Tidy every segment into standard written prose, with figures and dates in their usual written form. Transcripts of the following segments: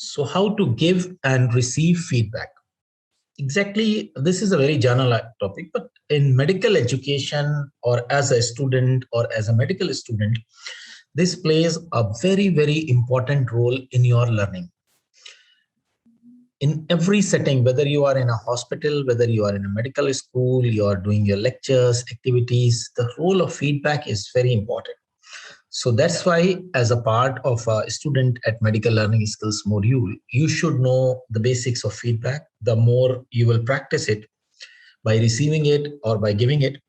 So how to give and receive feedback? Exactly, this is a very general topic, but in medical education or as a student or as a medical student, this plays a very, very important role in your learning. In every setting, whether you are in a hospital, whether you are in a medical school, you are doing your lectures, activities, the role of feedback is very important. So that's why, as a part of a student at medical learning skills module, you should know the basics of feedback. The more you will practice it by receiving it or by giving it,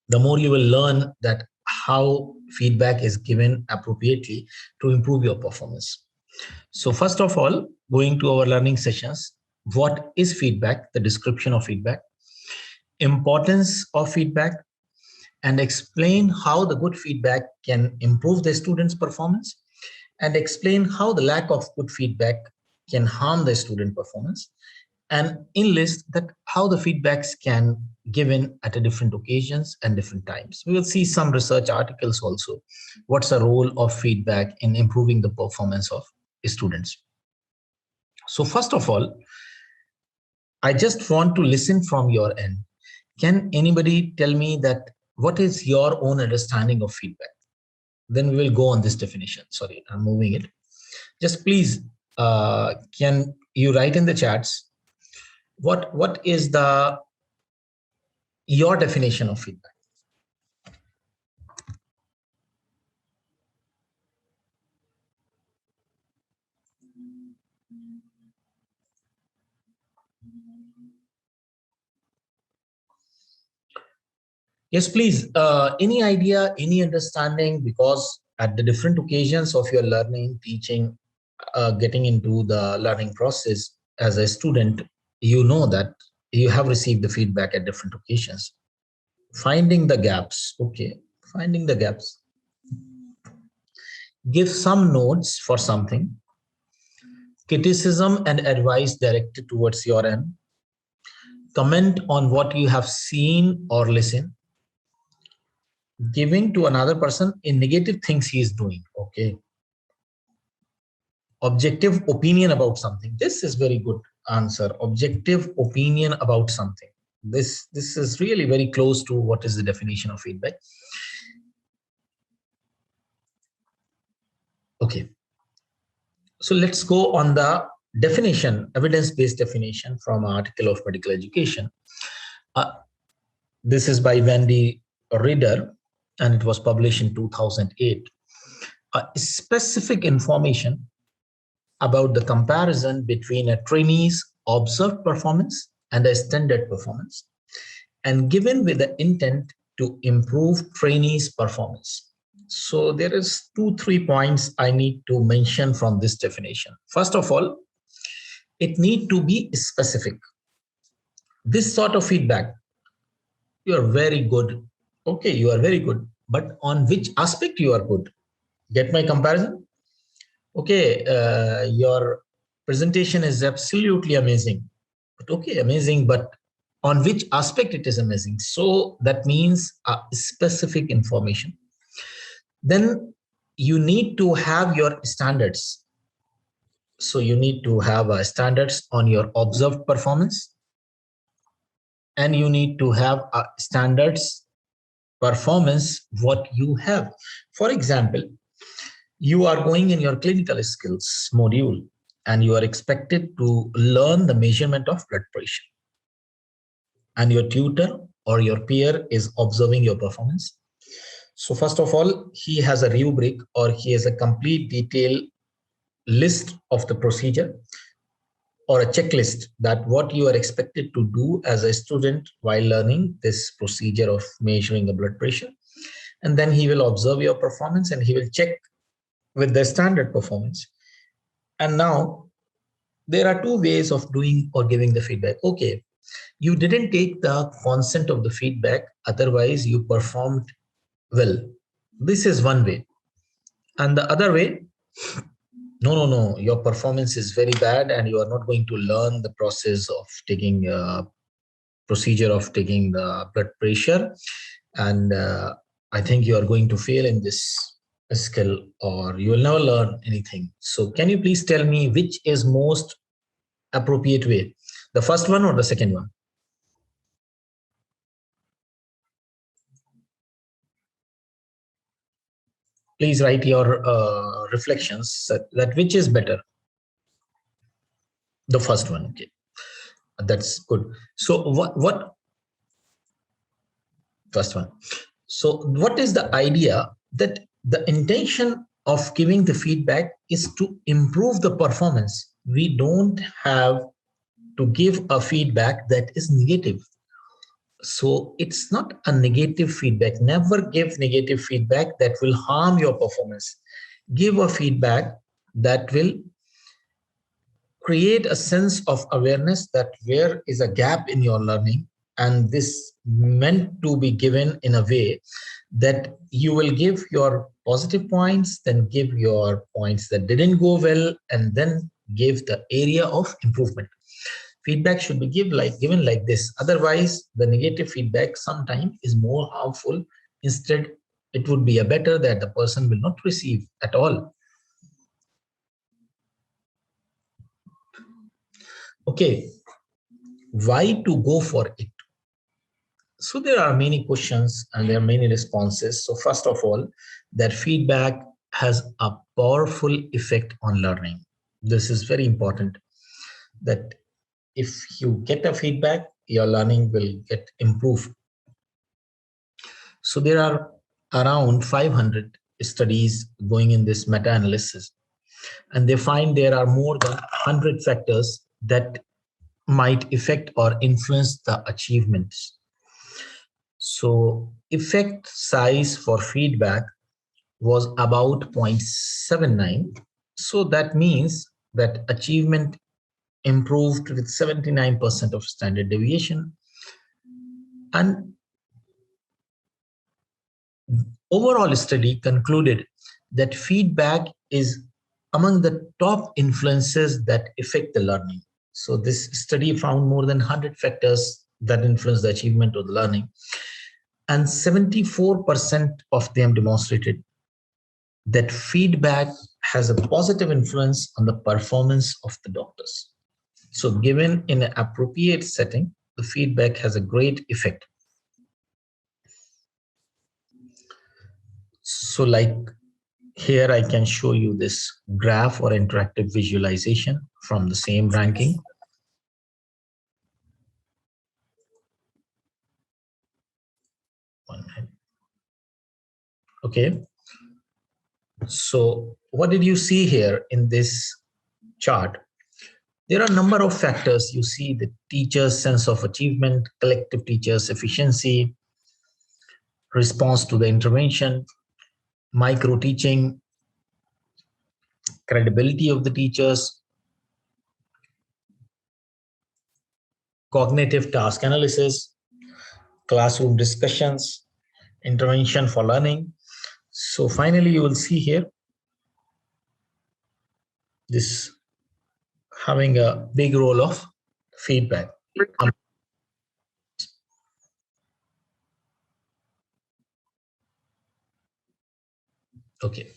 the more you will learn that how feedback is given appropriately to improve your performance. So first of all, going to our learning sessions, what is feedback, the description of feedback, importance of feedback, and explain how the good feedback can improve the student's performance, and explain how the lack of good feedback can harm the student performance, and enlist that how the feedbacks can given at a different occasions and different times. We will see some research articles also. What's the role of feedback in improving the performance of students? So first of all, I just want to listen from your end. Can anybody tell me that what is your own understanding of feedback? Then we will go on this definition. Sorry, I'm moving it. Just please, can you write in the chats what is your definition of feedback? Yes, please. Any idea, any understanding? Because at the different occasions of your learning, teaching, getting into the learning process as a student, you know that you have received the feedback at different occasions. Finding the gaps. Okay, finding the gaps. Give some notes for something. Criticism and advice directed towards your end. Comment on what you have seen or listened. Giving to another person in negative things he is doing. Okay. Objective opinion about something. This is very good answer. Objective opinion about something. This is really very close to what is the definition of feedback. Okay. So let's go on the definition, evidence-based definition from an article of medical education. This is by Wendy Reader, and it was published in 2008. Specific information about the comparison between a trainee's observed performance and a standard performance, and given with the intent to improve trainees' performance. So there is 2-3 points I need to mention from this definition. First of all, it need to be specific. This sort of feedback, you are very good. Okay, you are very good. But on which aspect you are good? Get my comparison? Okay, your presentation is absolutely amazing. But okay, amazing, but on which aspect it is amazing? So that means specific information. Then you need to have your standards. So you need to have standards on your observed performance, and you need to have standards performance what you have. For example, you are going in your clinical skills module and you are expected to learn the measurement of blood pressure, and your tutor or your peer is observing your performance. So first of all, he has a rubric or he has a complete detailed list of the procedure or a checklist that what you are expected to do as a student while learning this procedure of measuring the blood pressure. And then he will observe your performance and he will check with the standard performance. And now there are two ways of doing or giving the feedback. Okay, you didn't take the consent of the feedback, otherwise you performed well. This is one way. And the other way, no, your performance is very bad and you are not going to learn the process of taking procedure of taking the blood pressure. And I think you are going to fail in this skill, or you will never learn anything. So can you please tell me which is most appropriate way, the first one or the second one? Please write your reflections that which is better. The first one. Okay, that's good. So what first one? So what is the idea that the intention of giving the feedback is to improve the performance? We don't have to give a feedback that is negative. So it's not a negative feedback. Never give negative feedback that will harm your performance. Give a feedback that will create a sense of awareness that where is a gap in your learning, and this meant to be given in a way that you will give your positive points, then give your points that didn't go well, and then give the area of improvement. Feedback should be given like this. Otherwise, the negative feedback sometimes is more harmful. Instead, it would be a better that the person will not receive at all. Okay, why to go for it? So there are many questions and there are many responses. So first of all, that feedback has a powerful effect on learning. This is very important, that if you get a feedback, your learning will get improved. So there are around 500 studies going in this meta-analysis, and they find there are more than 100 factors that might affect or influence the achievements. So effect size for feedback was about 0.79. So that means that achievement improved with 79% of standard deviation. And overall study concluded that feedback is among the top influences that affect the learning. So this study found more than 100 factors that influence the achievement of the learning, and 74% of them demonstrated that feedback has a positive influence on the performance of the doctors. So given in an appropriate setting, the feedback has a great effect. So like here, I can show you this graph or interactive visualization from the same ranking. Okay. So what did you see here in this chart? There are a number of factors. You see the teacher's sense of achievement, collective teacher's efficiency, response to the intervention, micro teaching, credibility of the teachers, cognitive task analysis, classroom discussions, intervention for learning. So finally, you will see here this having a big role of feedback. Okay.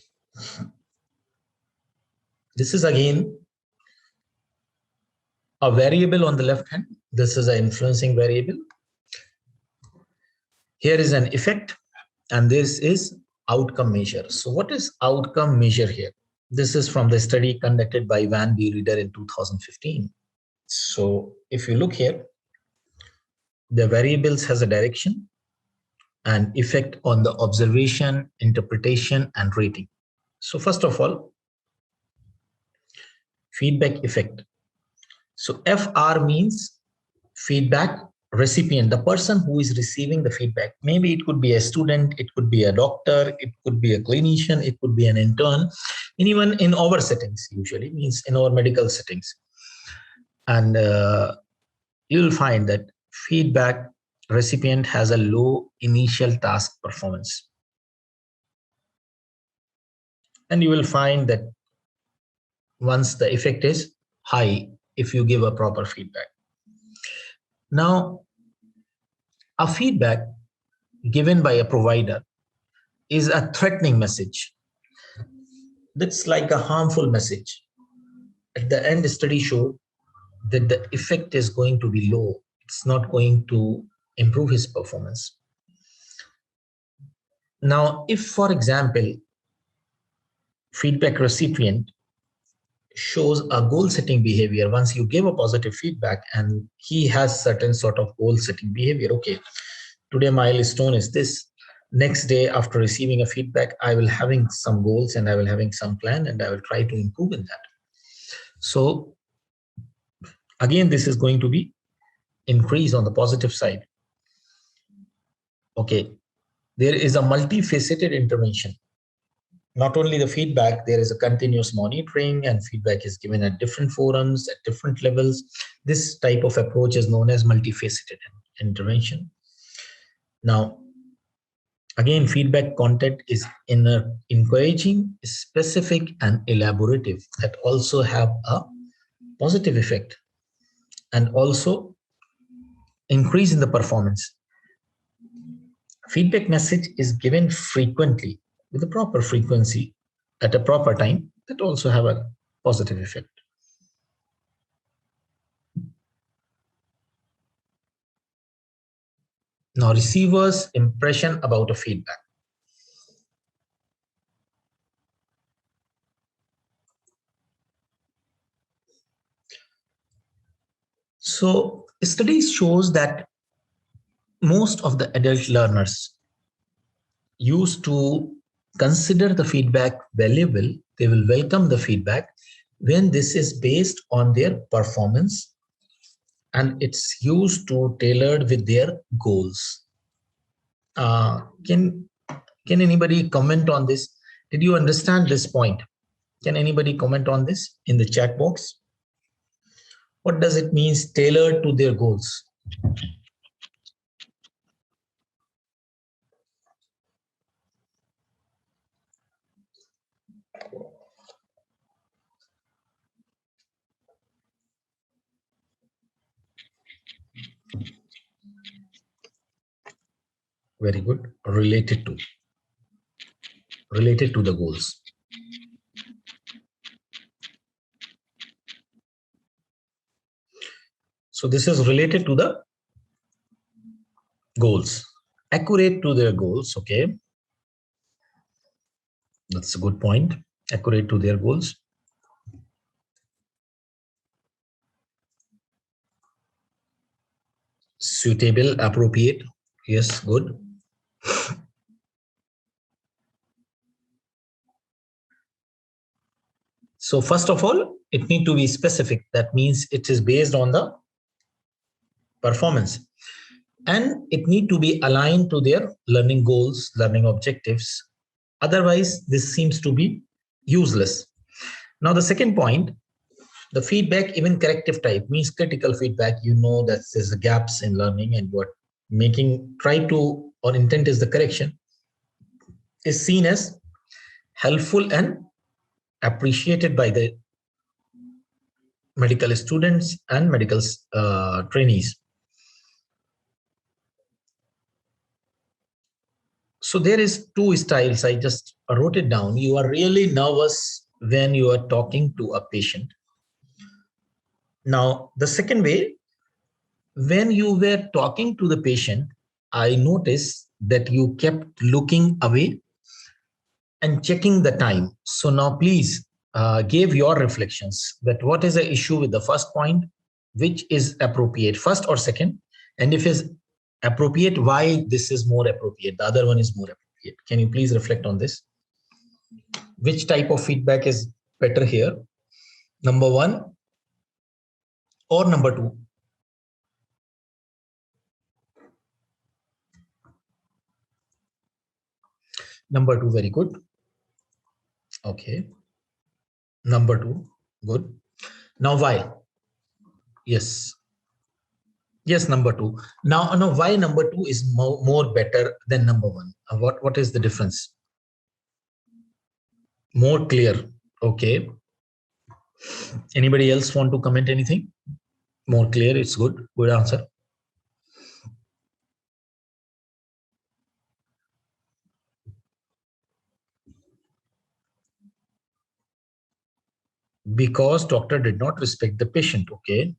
This is again a variable on the left hand. This is an influencing variable. Here is an effect, and this is outcome measure. So what is outcome measure here? This is from the study conducted by Van B. Reader in 2015. So if you look here, the variables has a direction and effect on the observation, interpretation, and rating. So first of all, feedback effect. So FR means feedback recipient, the person who is receiving the feedback. Maybe it could be a student, it could be a doctor, it could be a clinician, it could be an intern, and even in our settings, usually means in our medical settings. And you'll find that feedback recipient has a low initial task performance. And you will find that once the effect is high, if you give a proper feedback. Now, a feedback given by a provider is a threatening message. that's like a harmful message. At the end, the study showed that the effect is going to be low. It's not going to improve his performance. Now, if, for example, feedback recipient shows a goal setting behavior, once you give a positive feedback and he has certain sort of goal setting behavior, okay, today milestone is this. Next day after receiving a feedback, I will having some goals and I will having some plan and I will try to improve in that. So again, this is going to be increase on the positive side. Okay, there is a multifaceted intervention. Not only the feedback, there is a continuous monitoring and feedback is given at different forums, at different levels. This type of approach is known as multifaceted intervention. Now, again, feedback content is encouraging, specific, and elaborative that also have a positive effect and also increase in the performance. Feedback message is given frequently with a proper frequency at a proper time that also have a positive effect. Now, receiver's impression about a feedback. So, studies shows that most of the adult learners used to consider the feedback valuable. They will welcome the feedback when this is based on their performance and it's used to tailored with their goals. Can anybody comment on this? Did you understand this point? Can anybody comment on this in the chat box? What does it mean tailored to their goals? Very good. Related to the goals. So this is related to the goals. Accurate to their goals. Okay. That's a good point. Accurate to their goals. Suitable, appropriate. Yes, good. So first of all, it need to be specific. That means it is based on the performance. And it need to be aligned to their learning goals, learning objectives. Otherwise, this seems to be useless. Now, the second point, the feedback, even corrective type, means critical feedback. You know that there's gaps in learning and what try to, or intent is the correction, is seen as helpful and appreciated by the medical students and medical trainees. So there is two styles. I just wrote it down. You are really nervous when you are talking to a patient. Now, the second way, when you were talking to the patient, I noticed that you kept looking away and checking the time. So now please give your reflections that what is the issue with the first point, which is appropriate, first or second, and if is appropriate, why this is more appropriate, the other one is more appropriate. Can you please reflect on this? Which type of feedback is better here? Number one or number two? Number two, very good. Okay. Number two, good. Now why? Yes. Yes, number two. Now, why number two is more better than number one? What is the difference? More clear. Okay. Anybody else want to comment anything? More clear. It's good. Good answer. because doctor did not respect the patient. Okay.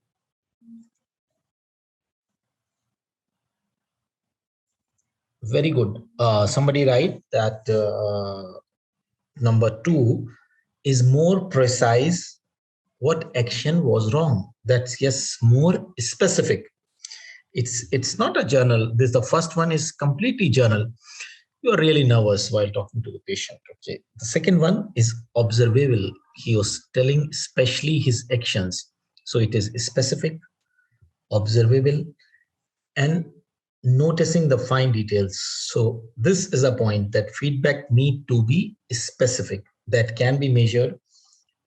Very good. Somebody write that number 2 is more precise. What action was wrong? That's yes, more specific. It's not a journal. This the first one is completely journal. You are really nervous while talking to the patient. Okay. The second one is observable. He was telling especially his actions. So it is specific, observable, and noticing the fine details. So this is a point that feedback need to be specific, that can be measured,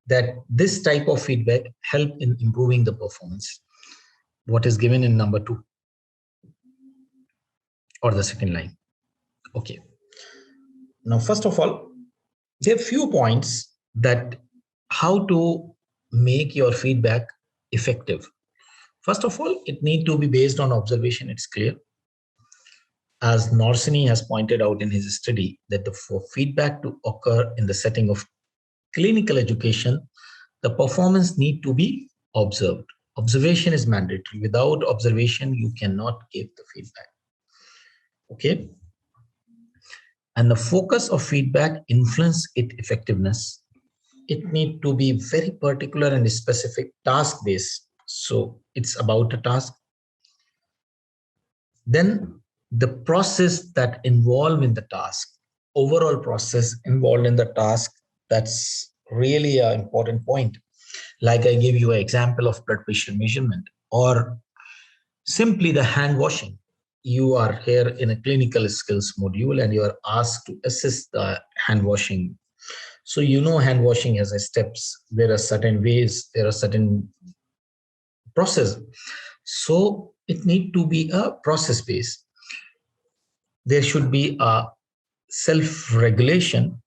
that this type of feedback help in improving the performance. What is given in number 2 or the second line. Okay. Now, first of all, there are few points that how to make your feedback effective. First of all, it need to be based on observation. It's clear. As Norsini has pointed out in his study, that for feedback to occur in the setting of clinical education, the performance need to be observed. Observation is mandatory. Without observation, you cannot give the feedback. Okay. And the focus of feedback influence its effectiveness. It need to be very particular and specific, task-based. So it's about a task. Then the process that involved in the task, overall process involved in the task, that's really an important point. Like I gave you an example of blood pressure measurement or simply the hand washing. You are here in a clinical skills module and you are asked to assess the hand washing. So you know hand washing has a steps. There are certain ways, there are certain process. So it need to be a process based. There should be a self-regulation,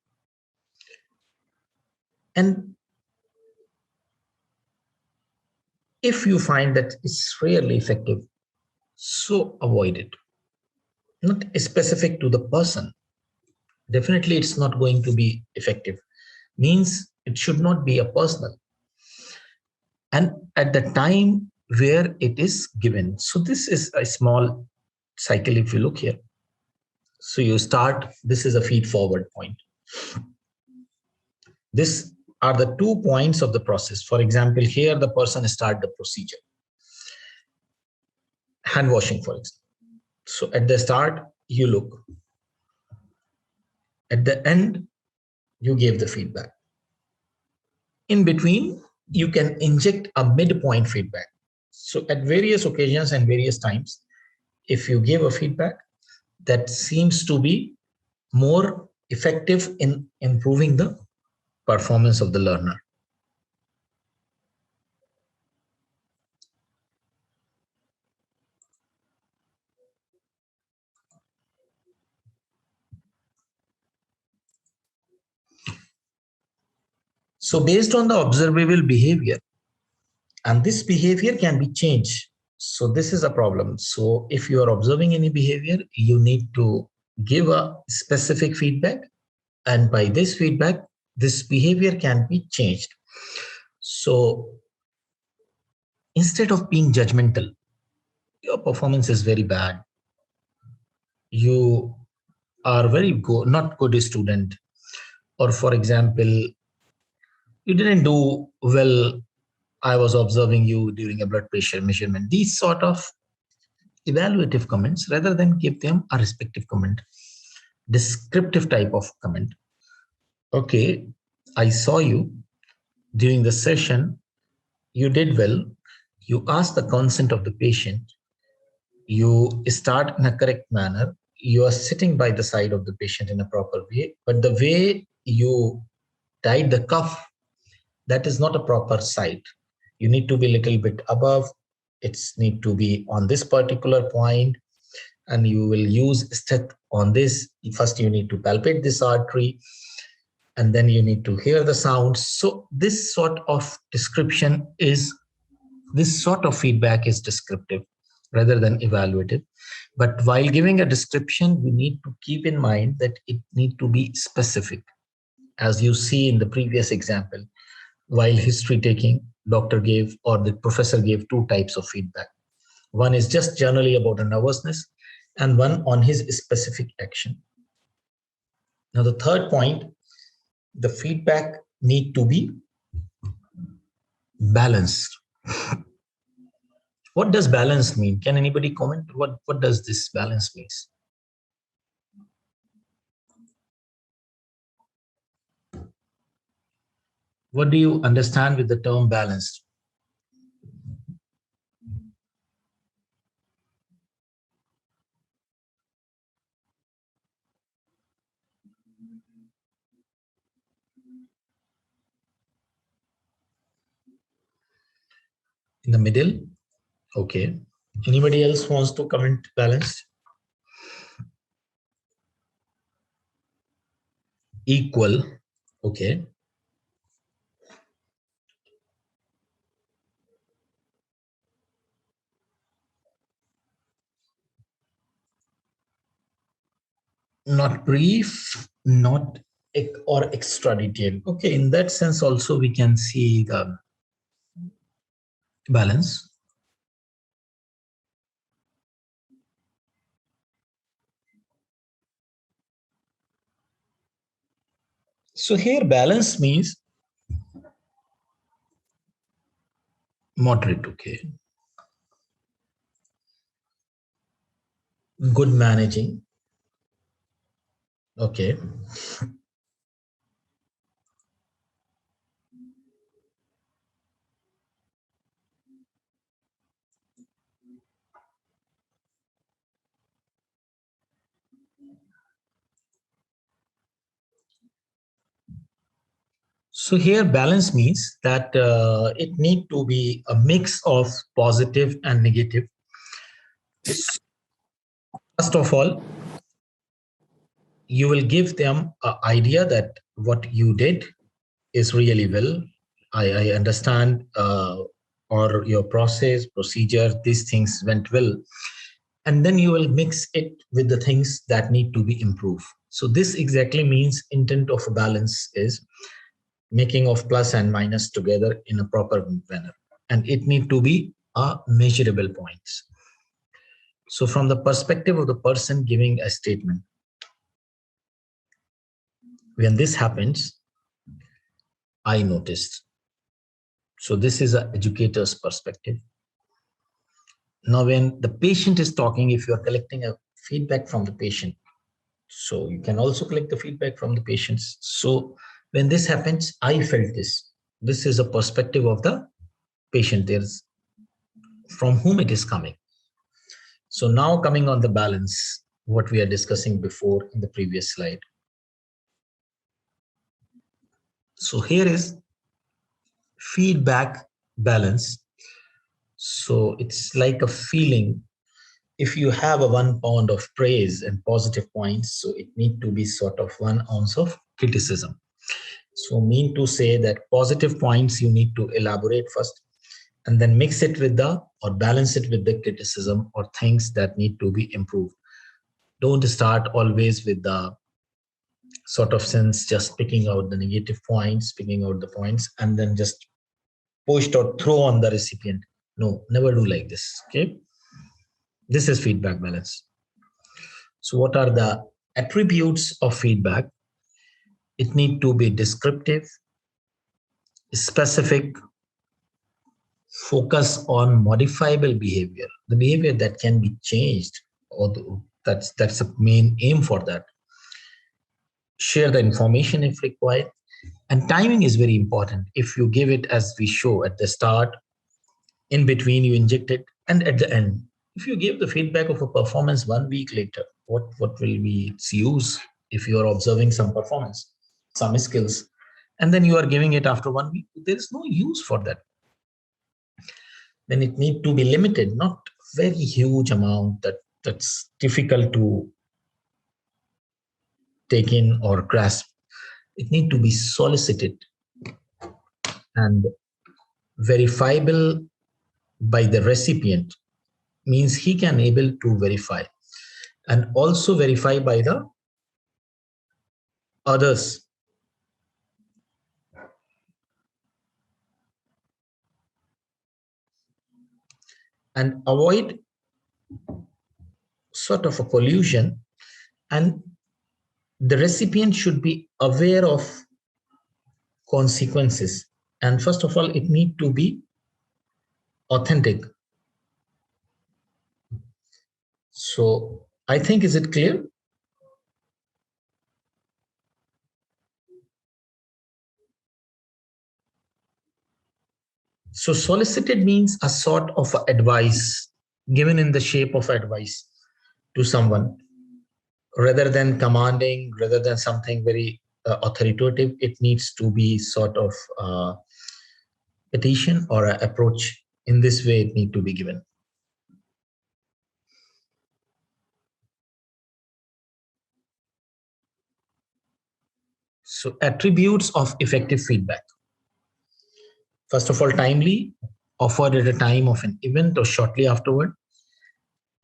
and if you find that it's rarely effective, so avoid it. Not specific to the person. Definitely it's not going to be effective. Means it should not be a personal. And at the time where it is given. So this is a small cycle if you look here. So you start, this is a feed forward point. These are the 2 points of the process. For example, here the person start the procedure. Hand washing, for example. So at the start, you look. At the end, you gave the feedback. In between, you can inject a midpoint feedback. So at various occasions and various times, if you give a feedback, that seems to be more effective in improving the performance of the learner. So based on the observable behavior, and this behavior can be changed. So this is a problem. So if you are observing any behavior, you need to give a specific feedback. And by this feedback, this behavior can be changed. So instead of being judgmental, your performance is very bad. You are very good, not good student. Or for example, you didn't do well. I was observing you during a blood pressure measurement. These sort of evaluative comments, rather than give them a respective comment, descriptive type of comment. Okay, I saw you during the session. You did well. You asked the consent of the patient. You start in a correct manner. You are sitting by the side of the patient in a proper way, but the way you tied the cuff, that is not a proper side. You need to be a little bit above. It's need to be on this particular point, and you will use step on this. First, you need to palpate this artery, and then you need to hear the sounds. So this sort of description is, this sort of feedback is descriptive rather than evaluative. But while giving a description, we need to keep in mind that it need to be specific. As you see in the previous example, while history taking, doctor gave or the professor gave two types of feedback. One is just generally about a nervousness and one on his specific action. Now, the third point, the feedback need to be balanced. What does balance mean? Can anybody comment? What does this balance mean? What do you understand with the term balanced? In the middle? Okay. Anybody else wants to comment balanced? Equal. Okay. Not brief, not or extra detailed. Okay, in that sense also we can see the balance. So here balance means moderate, okay. Good managing, okay. So here balance means that it need to be a mix of positive and negative. First of all, you will give them an idea that what you did is really well. I understand or your process, procedure, these things went well. And then you will mix it with the things that need to be improved. So this exactly means intent of a balance is making of plus and minus together in a proper manner. And it need to be a measurable points. So from the perspective of the person giving a statement, when this happens, I noticed. So this is an educator's perspective. Now, when the patient is talking, if you are collecting a feedback from the patient, so you can also collect the feedback from the patients. So when this happens, I felt this. This is a perspective of the patient. There's from whom it is coming. So now coming on the balance, what we are discussing before in the previous slide. So here is feedback balance. So it's like a feeling. If you have a 1 pound of praise and positive points, so it need to be sort of 1 ounce of criticism. So mean to say that positive points you need to elaborate first and then mix it with the or balance it with the criticism or things that need to be improved. Don't start always with the sort of sense just picking out the negative points, picking out the points, and then just push or throw on the recipient. No, never do like this. Okay. This is feedback balance. So what are the attributes of feedback? It need to be descriptive, specific, focus on modifiable behavior, the behavior that can be changed, or that's a main aim for that. Share the information if required. And timing is very important. If you give it as we show at the start, in between you inject it, and at the end. If you give the feedback of a performance 1 week later, what will be its use if you are observing some performance, some skills, and then you are giving it after 1 week? There is no use for that. Then it need to be limited, not very huge amount that's difficult to take in or grasp. It need to be solicited and verifiable by the recipient, means he can able to verify and also verify by the others. and avoid sort of a collusion, and the recipient should be aware of consequences. And first of all, it need to be authentic. So I think, is it clear? So solicited means a sort of advice given in the shape of advice to someone, rather than commanding, rather than something very authoritative. It needs to be sort of petition or a approach. In this way, it need to be given. So attributes of effective feedback. First of all, timely, offered at a time of an event or shortly afterward.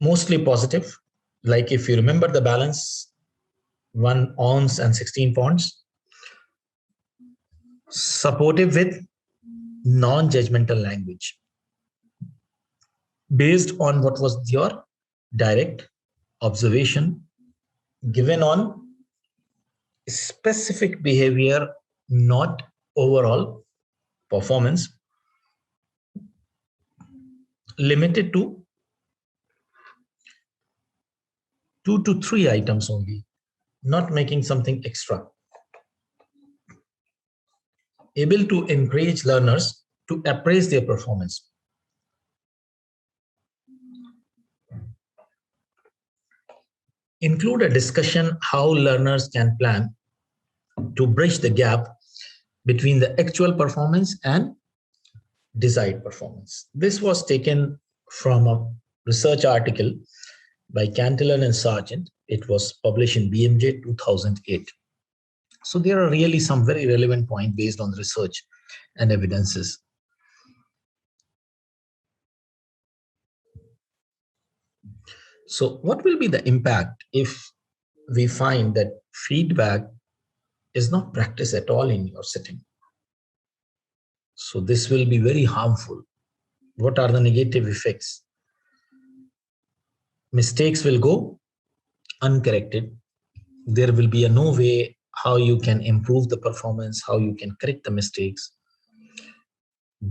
Mostly positive, like if you remember the balance, 1 ounce and 16 pounds. Supportive with non-judgmental language, based on what was your direct observation, given on specific behavior, not overall performance, limited to 2 to 3 items only, not making something extra. Able to encourage learners to appraise their performance. Include a discussion how learners can plan to bridge the gap between the actual performance and desired performance. This was taken from a research article by Cantillon and Sargent. It was published in BMJ 2008. So there are really some very relevant points based on research and evidences. So what will be the impact if we find that feedback is not practiced at all in your setting? So this will be very harmful. What are the negative effects? Mistakes will go uncorrected. There will be a no way how you can improve the performance, how you can correct the mistakes.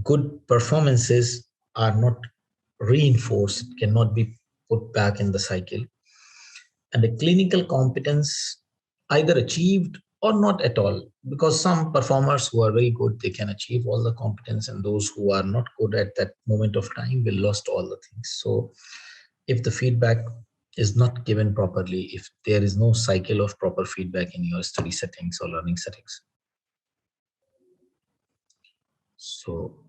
Good performances are not reinforced, cannot be put back in the cycle. And the clinical competence either achieved or not at all, because some performers who are very good, they can achieve all the competence, and those who are not good at that moment of time will lost all the things. So if the feedback is not given properly, if there is no cycle of proper feedback in your study settings or learning settings, so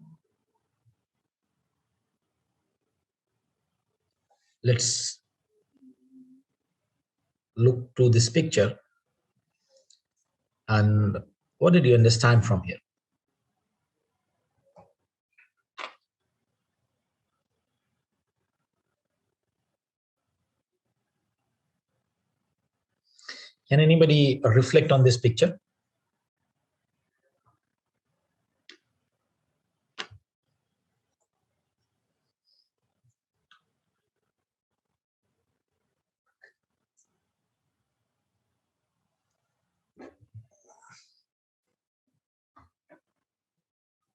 let's look to this picture. And what did you understand from here? Can anybody reflect on this picture?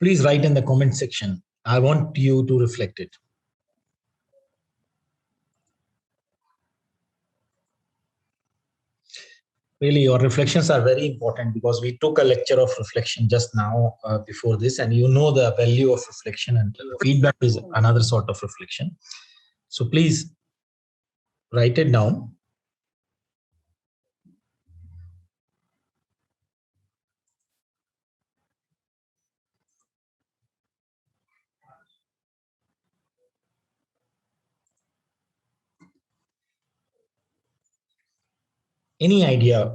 Please write in the comment section. I want you to reflect it. Really, your reflections are very important, because we took a lecture of reflection just now before this, and you know the value of reflection, and feedback is another sort of reflection. So please write it down. Any idea?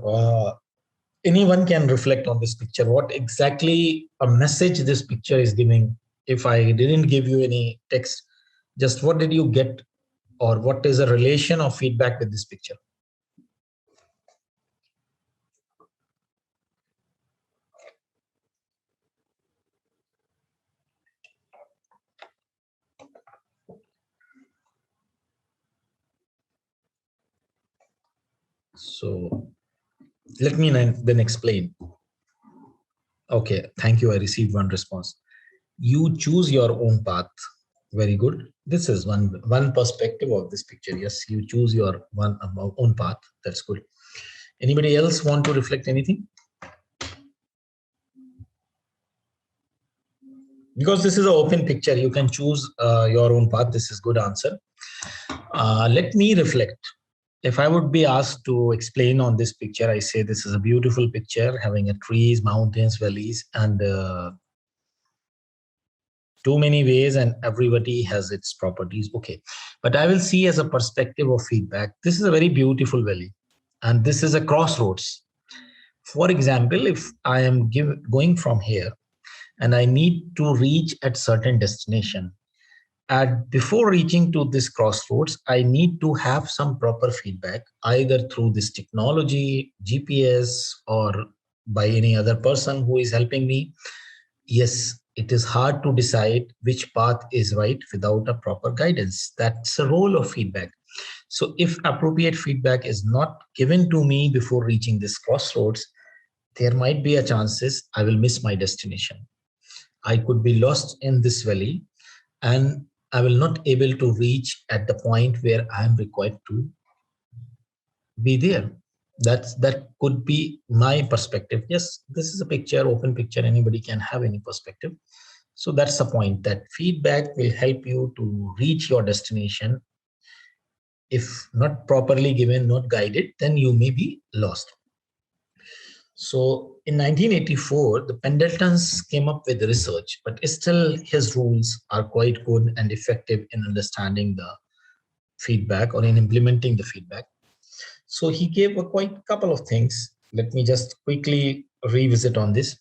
Anyone can reflect on this picture. What exactly a message this picture is giving? If I didn't give you any text, just what did you get, or what is a relation of feedback with this picture? So let me then explain. Okay, thank you. I received one response. You choose your own path. Very good. This is one perspective of this picture. Yes, you choose your own path. That's good. Anybody else want to reflect anything? Because this is an open picture, you can choose your own path. This is good answer. Let me reflect. If I would be asked to explain on this picture, I say this is a beautiful picture having a trees, mountains, valleys, and too many ways, and everybody has its properties. Okay, but I will see as a perspective of feedback. This is a very beautiful valley, and this is a crossroads. For example, if I am going from here and I need to reach at certain destination, and before reaching to this crossroads, I need to have some proper feedback, either through this technology, GPS, or by any other person who is helping me. Yes, it is hard to decide which path is right without a proper guidance. That's the role of feedback. So if appropriate feedback is not given to me before reaching this crossroads, there might be a chances I will miss my destination. I could be lost in this valley and I will not able to reach at the point where I am required to be there. That could be my perspective. Yes, this is a picture, open picture. Anybody can have any perspective. So that's the point, that feedback will help you to reach your destination. If not properly given, not guided, then you may be lost. So in 1984, the Pendletons came up with research, but still his rules are quite good and effective in understanding the feedback or in implementing the feedback. So he gave a quite couple of things. Let me just quickly revisit on this.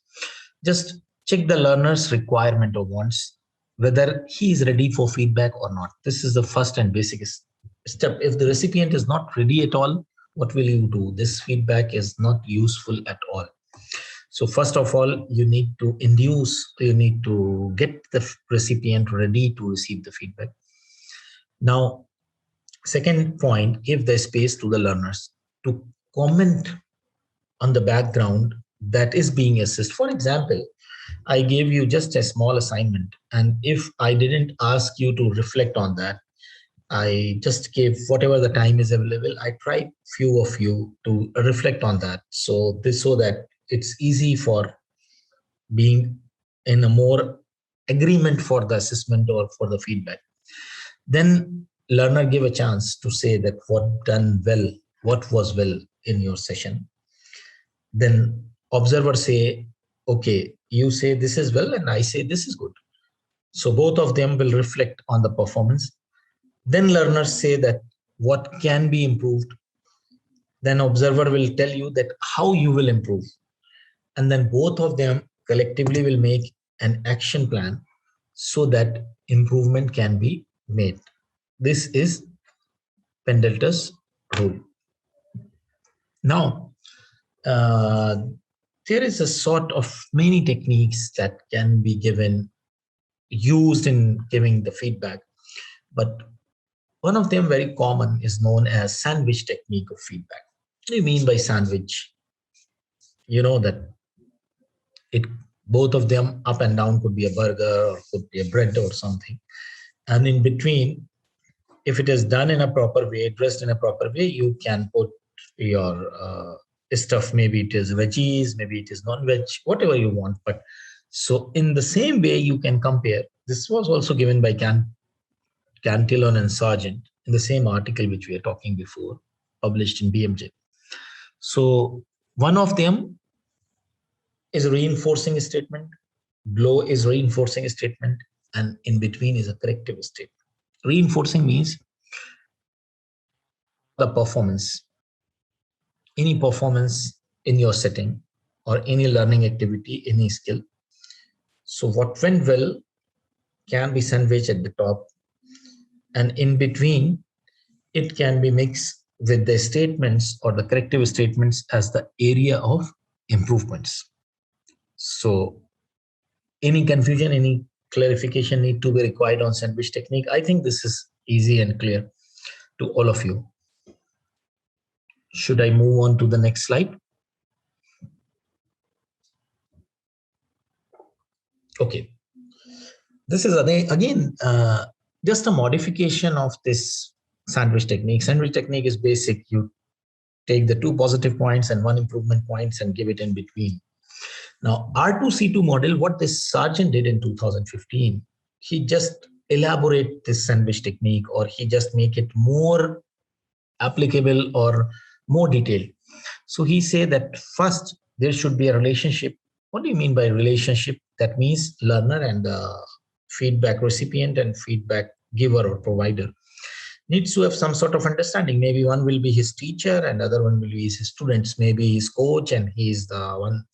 Just check the learner's requirement or wants, whether he is ready for feedback or not. This is the first and basic step. If the recipient is not ready at all, what will you do? This feedback is not useful at all. So first of all, you need to get the recipient ready to receive the feedback. Now, second point, give the space to the learners to comment on the background that is being assessed. For example, I gave you just a small assignment, and if I didn't ask you to reflect on that, I just gave whatever the time is available. I tried few of you to reflect on that. So that it's easy for being in a more agreement for the assessment or for the feedback. Then learner give a chance to say that what done well, what was well in your session. Then observer say, okay, you say this is well and I say this is good. So both of them will reflect on the performance. Then learners say that what can be improved. Then observer will tell you that how you will improve. And then both of them collectively will make an action plan so that improvement can be made. This is Pendleton's rule. Now, there is a sort of many techniques that can be used in giving the feedback, but one of them very common is known as sandwich technique of feedback. What do you mean by sandwich? You know that it both of them up and down could be a burger or could be a bread or something, and in between, if it is done in a proper way, dressed in a proper way, you can put your stuff. Maybe it is veggies, maybe it is non-veg, whatever you want. But so in the same way, you can compare. This was also given by Cantillon and Sargent in the same article which we are talking before, published in BMJ. So one of them is a reinforcing statement, below is reinforcing statement, and in between is a corrective statement. Reinforcing means the performance, any performance in your setting or any learning activity, any skill. So what went well can be sandwiched at the top, and in between it can be mixed with the statements or the corrective statements as the area of improvements. So any confusion, any clarification need to be required on sandwich technique? I think this is easy and clear to all of you. Should I move on to the next slide? Okay. This is again just a modification of this sandwich technique. Sandwich technique is basic. You take the 2 positive points and 1 improvement points and give it in between. Now, R2C2 model, what this sergeant did in 2015, he just elaborate this sandwich technique, or he just make it more applicable or more detailed. So he said that first there should be a relationship. What do you mean by relationship? That means learner and feedback recipient and feedback giver or provider needs to have some sort of understanding. Maybe one will be his teacher and other one will be his students. Maybe his coach and he is the one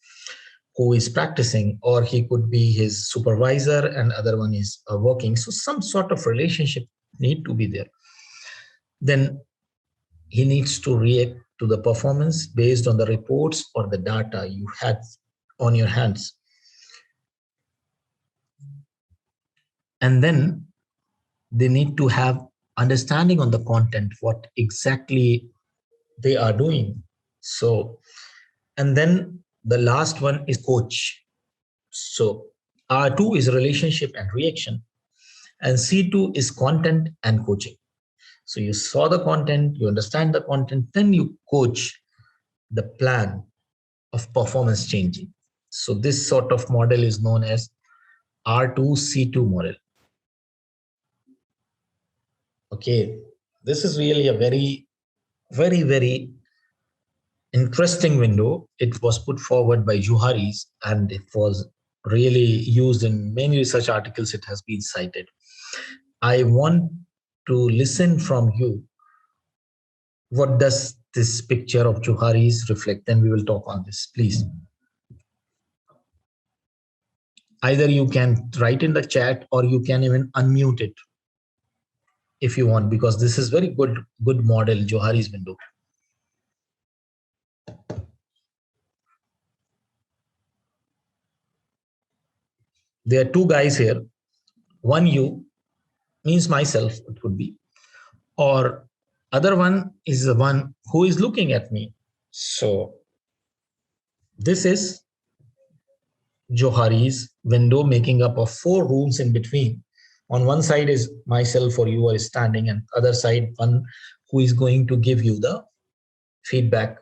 who is practicing, or he could be his supervisor and other one is working. So some sort of relationship need to be there. Then he needs to react to the performance based on the reports or the data you had on your hands. And then they need to have understanding on the content, what exactly they are doing. So, and then the last one is coach. So R2 is relationship and reaction, and C2 is content and coaching. So you saw the content, you understand the content, then you coach the plan of performance changing. So this sort of model is known as R2C2 model. Okay, this is really a very, very interesting window. It was put forward by Johari's and it was really used in many research articles. It has been cited. I want to listen from you. What does this picture of Johari's reflect? Then we will talk on this, please. Either you can write in the chat or you can even unmute it if you want, because this is very good model, Johari's window. There are two guys here. One you means myself, it could be, or other one is the one who is looking at me. So this is Johari's window, making up of 4 rooms in between. On one side is myself or you are standing, and other side one who is going to give you the feedback.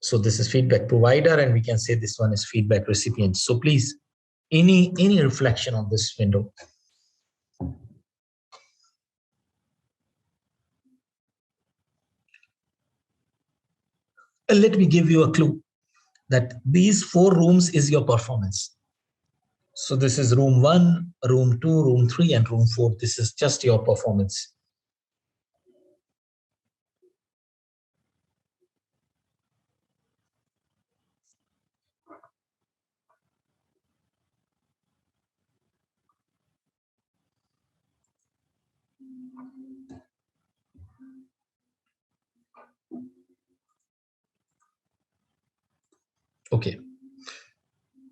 So this is feedback provider, and we can say this one is feedback recipient. So please, any reflection on this window? Let me give you a clue that these 4 rooms is your performance. So this is room 1, room 2, room 3, and room 4. This is just your performance. Okay.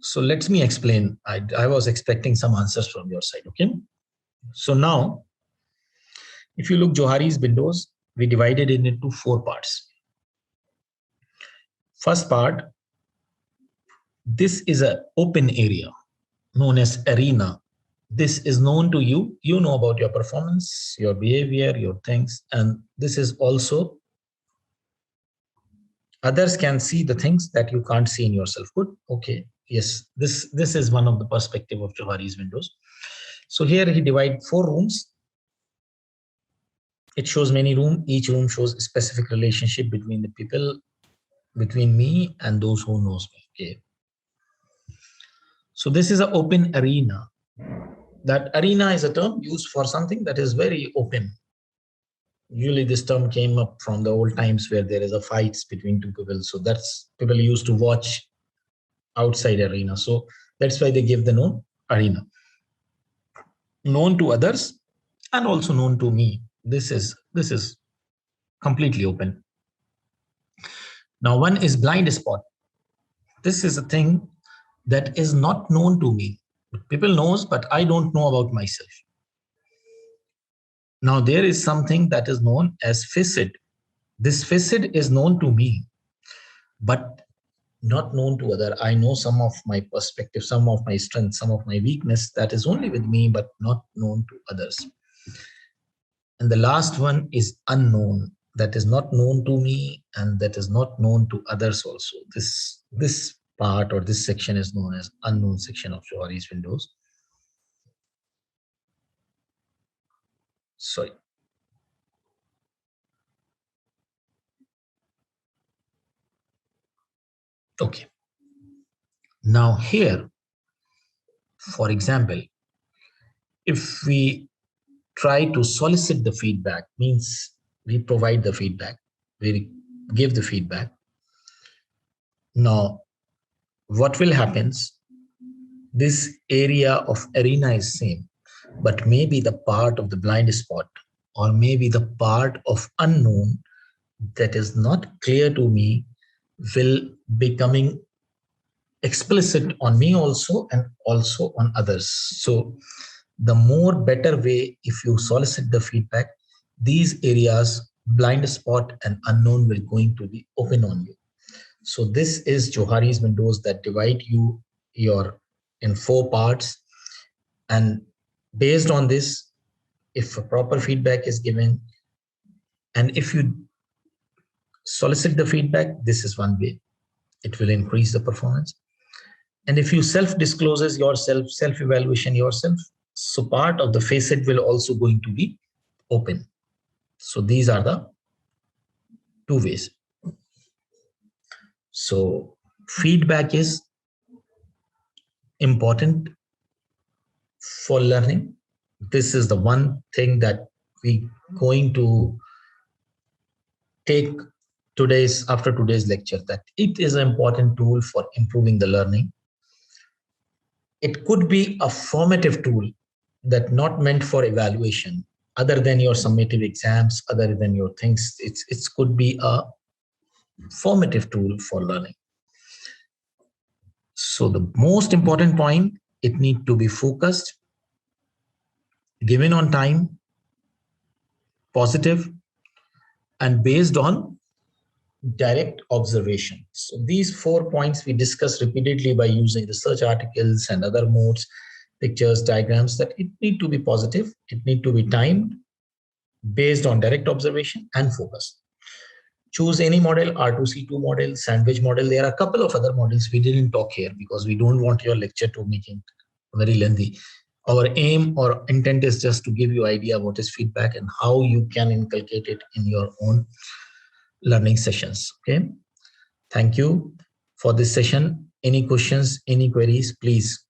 So let me explain. I was expecting some answers from your side. Okay. So now, if you look Johari's windows, we divided it into 4 parts. First part, this is an open area known as arena. This is known to you. You know about your performance, your behavior, your things. And this is also, others can see the things that you can't see in yourself. Good. Okay. Yes. This is one of the perspective of Johari's windows. So here he divided 4 rooms. It shows many rooms. Each room shows a specific relationship between the people, between me and those who knows me. Okay. So this is an open arena. That arena is a term used for something that is very open. Usually this term came up from the old times where there is a fights between 2 people. So that's people used to watch outside arena. So that's why they give the name arena. Known to others and also known to me. This is completely open. Now one is blind spot. This is a thing that is not known to me. People knows, but I don't know about myself. Now there is something that is known as facet. This facet is known to me, but not known to other. I know some of my perspective, some of my strength, some of my weakness that is only with me, but not known to others. And the last one is unknown, that is not known to me and that is not known to others also. This part or this section is known as unknown section of Johari's windows. Sorry. Okay. Now here, for example, if we try to solicit the feedback, means we provide the feedback, we give the feedback. Now, what will happen? This area of arena is same, but maybe the part of the blind spot or maybe the part of unknown that is not clear to me will be coming explicit on me also and also on others. So the more better way, if you solicit the feedback, these areas, blind spot and unknown, will going to be open on you. So this is Johari's windows that divide you in 4 parts. And based on this, if a proper feedback is given, and if you solicit the feedback, this is one way. It will increase the performance. And if you self-discloses yourself, self-evaluation yourself, so part of the facet will also going to be open. So these are the 2 ways. So feedback is important for learning. This is the one thing that we going to take after today's lecture, that it is an important tool for improving the learning. It could be a formative tool that not meant for evaluation, other than your summative exams, other than your things. It could be a formative tool for learning. So the most important point, it need to be focused, given on time, positive, and based on direct observation. So these 4 points we discuss repeatedly by using research articles and other modes, pictures, diagrams, that it need to be positive, it need to be timed, based on direct observation and focus. Choose any model, R2C2 model, sandwich model. There are a couple of other models we didn't talk here because we don't want your lecture to make it very lengthy. Our aim or intent is just to give you idea what is feedback and how you can inculcate it in your own learning sessions. Okay. Thank you for this session. Any questions, any queries, please